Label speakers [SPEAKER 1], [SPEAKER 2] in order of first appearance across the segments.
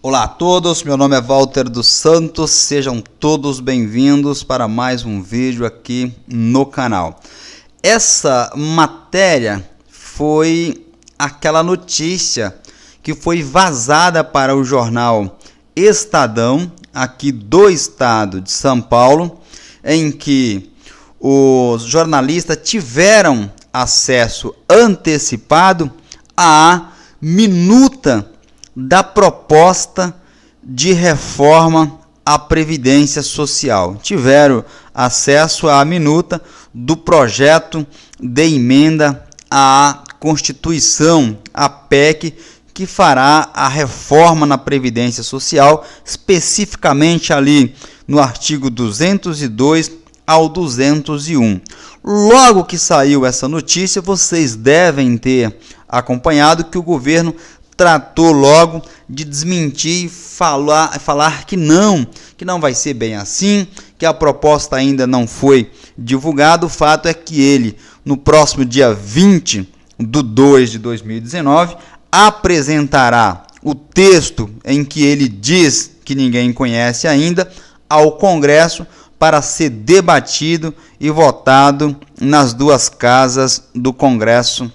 [SPEAKER 1] Olá a todos, meu nome é Walter dos Santos, sejam todos bem-vindos para mais um vídeo aqui no canal. Essa matéria foi aquela notícia que foi vazada para o jornal Estadão, aqui do estado de São Paulo, em que os jornalistas tiveram acesso antecipado à minuta da proposta de reforma à Previdência Social. Tiveram acesso à minuta do projeto de emenda à Constituição, a PEC, que fará a reforma na Previdência Social, especificamente ali no artigo 202 ao 201. Logo que saiu essa notícia, vocês devem ter acompanhado que o governo tratou logo de desmentir e falar que não vai ser bem assim, que a proposta ainda não foi divulgada. O fato é que ele, no próximo dia 20 de 2 de 2019, apresentará o texto em que ele diz que ninguém conhece ainda ao Congresso para ser debatido e votado nas duas casas do Congresso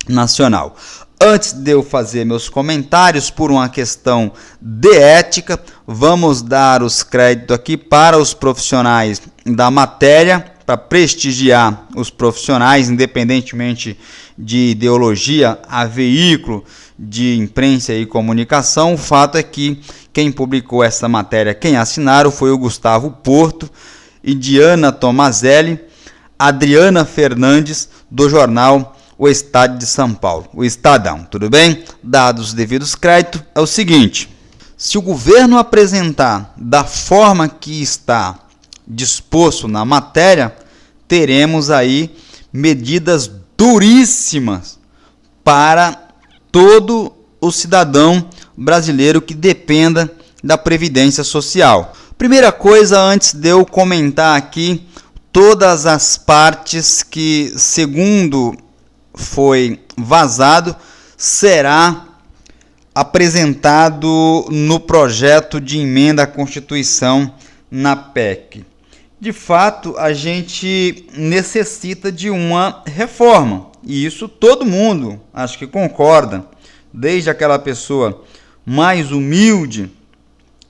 [SPEAKER 1] Nacional. Antes de eu fazer meus comentários, por uma questão de ética, vamos dar os créditos aqui para os profissionais da matéria, para prestigiar os profissionais, independentemente de ideologia, a veículo de imprensa e comunicação. O fato é que quem publicou essa matéria, quem assinaram, foi o Gustavo Porto e Diana Tomazelli, Adriana Fernandes, do jornal O Estado de São Paulo, o Estadão, tudo bem? Dados os devidos créditos, é o seguinte: se o governo apresentar da forma que está disposto na matéria, teremos aí medidas duríssimas para todo o cidadão brasileiro que dependa da Previdência Social. Primeira coisa, antes de eu comentar aqui todas as partes que, segundo foi vazado, será apresentado no projeto de emenda à Constituição na PEC. De fato, a gente necessita de uma reforma, e isso todo mundo acho que concorda, desde aquela pessoa mais humilde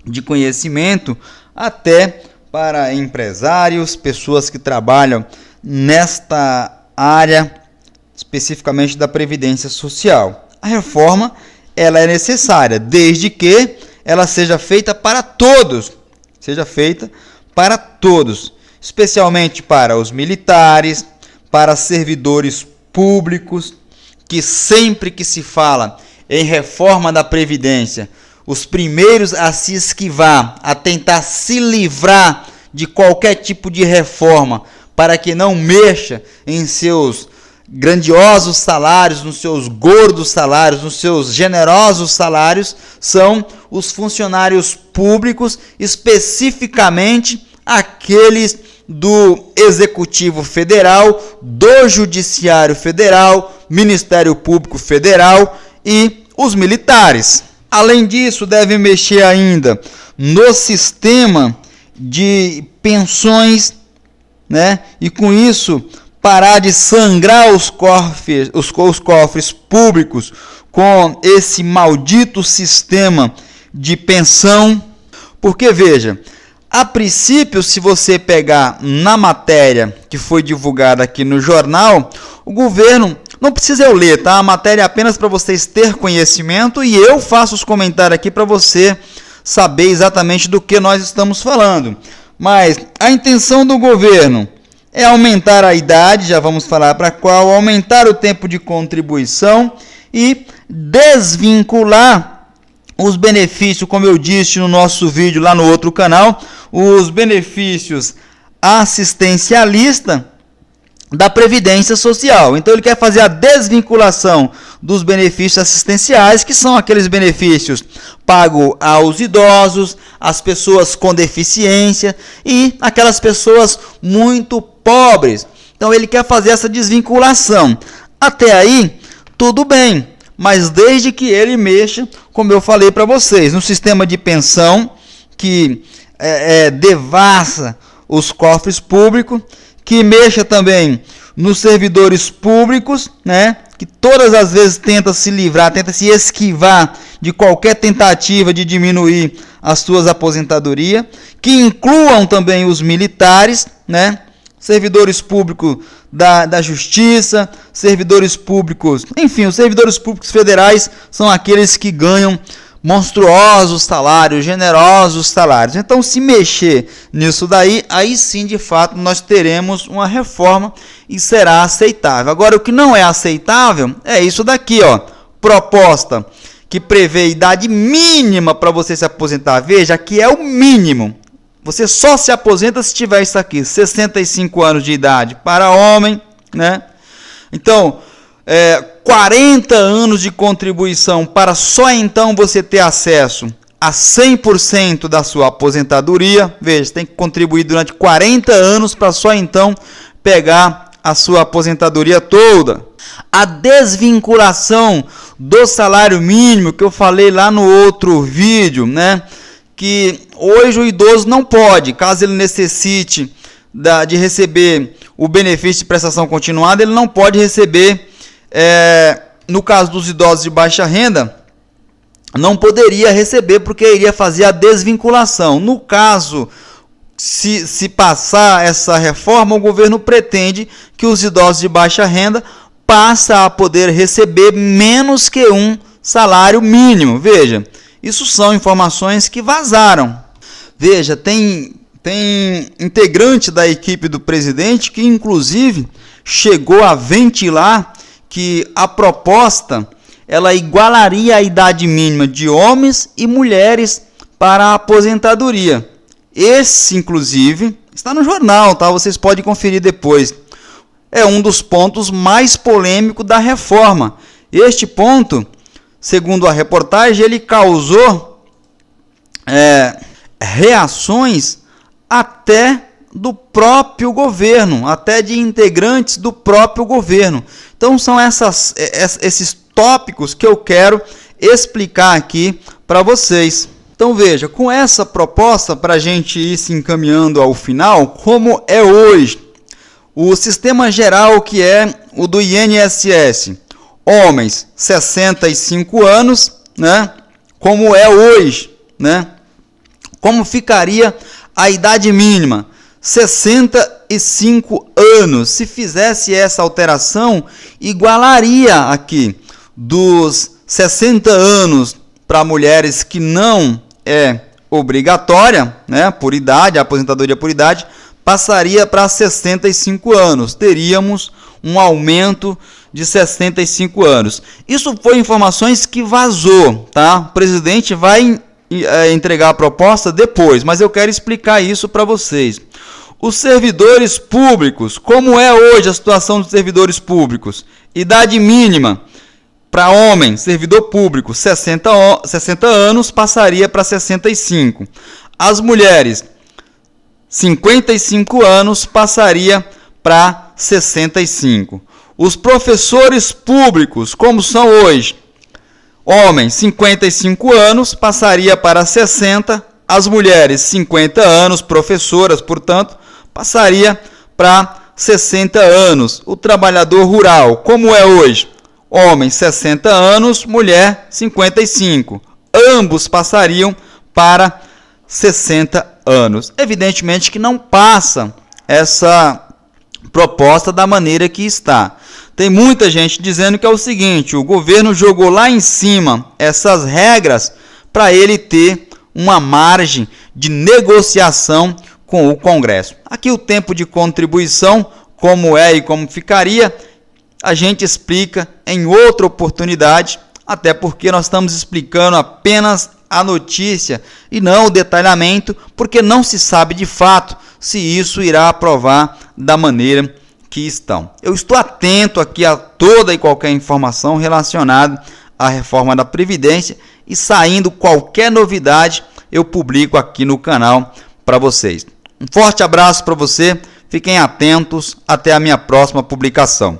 [SPEAKER 1] de conhecimento até para empresários, pessoas que trabalham nesta área especificamente da Previdência Social. A reforma ela é necessária, desde que ela seja feita para todos, especialmente para os militares, para servidores públicos, que sempre que se fala em reforma da Previdência, os primeiros a se esquivar, a tentar se livrar de qualquer tipo de reforma, para que não mexa em seus grandiosos salários, nos seus gordos salários, nos seus generosos salários, são os funcionários públicos, especificamente aqueles do Executivo Federal, do Judiciário Federal, Ministério Público Federal e os militares. Além disso, deve mexer ainda no sistema de pensões, né? E com isso parar de sangrar os cofres públicos com esse maldito sistema de pensão. Porque, veja, a princípio, se você pegar na matéria que foi divulgada aqui no jornal, o governo, não precisa eu ler, tá? A matéria é apenas para vocês terem conhecimento e eu faço os comentários aqui para você saber exatamente do que nós estamos falando. Mas a intenção do governo é aumentar a idade, já vamos falar para qual, aumentar o tempo de contribuição e desvincular os benefícios, como eu disse no nosso vídeo lá no outro canal, os benefícios assistencialistas da Previdência Social. Então ele quer fazer a desvinculação dos benefícios assistenciais, que são aqueles benefícios pagos aos idosos, às pessoas com deficiência e aquelas pessoas muito pobres. Então ele quer fazer essa desvinculação. Até aí, tudo bem. mas desde que ele mexa, como eu falei para vocês, no sistema de pensão que devassa os cofres públicos, que mexa também nos servidores públicos, né, que todas as vezes tenta se livrar, tenta se esquivar de qualquer tentativa de diminuir as suas aposentadorias, que incluam também os militares, né, servidores públicos da Justiça, servidores públicos, enfim, os servidores públicos federais são aqueles que ganham monstruosos salários, generosos salários. Então, se mexer nisso daí, aí sim, de fato, nós teremos uma reforma e será aceitável. Agora, o que não é aceitável é isso daqui, ó, proposta que prevê idade mínima para você se aposentar. Veja, aqui é o mínimo. Você só se aposenta se tiver isso aqui, 65 anos de idade para homem, né? Então, 40 anos de contribuição para só então você ter acesso a 100% da sua aposentadoria. Veja, você tem que contribuir durante 40 anos para só então pegar a sua aposentadoria toda. A desvinculação do salário mínimo, que eu falei lá no outro vídeo, né? Que hoje o idoso não pode, caso ele necessite de receber o benefício de prestação continuada, ele não pode receber, no caso dos idosos de baixa renda, não poderia receber porque iria fazer a desvinculação. No caso, se passar essa reforma, o governo pretende que os idosos de baixa renda passem a poder receber menos que um salário mínimo. Veja, isso são informações que vazaram. Veja, tem integrante da equipe do presidente que, inclusive, chegou a ventilar que a proposta ela igualaria a idade mínima de homens e mulheres para a aposentadoria. Esse, inclusive, está no jornal, tá? Vocês podem conferir depois. É um dos pontos mais polêmicos da reforma. Este ponto, segundo a reportagem, ele causou reações até do próprio governo, até de integrantes do próprio governo. Então são esses tópicos que eu quero explicar aqui para vocês. Então veja, com essa proposta, para a gente ir se encaminhando ao final, como é hoje o sistema geral, que é o do INSS, homens 65 anos, né? Como é hoje, né? Como ficaria a idade mínima? 65 anos. Se fizesse essa alteração, igualaria aqui dos 60 anos para mulheres, que não é obrigatória, né, por idade, a aposentadoria por idade, passaria para 65 anos. Teríamos um aumento de 65 anos. Isso foi informações que vazou, tá? O presidente vai entregar a proposta depois, mas eu quero explicar isso para vocês. Os servidores públicos, como é hoje a situação dos servidores públicos? Idade mínima para homem, servidor público, 60 anos, passaria para 65. As mulheres, 55 anos, passaria para 65. Os professores públicos, como são hoje? Homens, 55 anos, passaria para 60. As mulheres, 50 anos, professoras, portanto, passaria para 60 anos. O trabalhador rural, como é hoje? Homem, 60 anos, mulher, 55. Ambos passariam para 60 anos. Evidentemente que não passa essa proposta da maneira que está. Tem muita gente dizendo que é o seguinte: o governo jogou lá em cima essas regras para ele ter uma margem de negociação com o Congresso. Aqui o tempo de contribuição, como é e como ficaria, a gente explica em outra oportunidade, até porque nós estamos explicando apenas a notícia e não o detalhamento, porque não se sabe de fato se isso irá aprovar da maneira que estão. Eu estou atento aqui a toda e qualquer informação relacionada à reforma da Previdência, e saindo qualquer novidade eu publico aqui no canal para vocês. Um forte abraço para você, fiquem atentos, até a minha próxima publicação.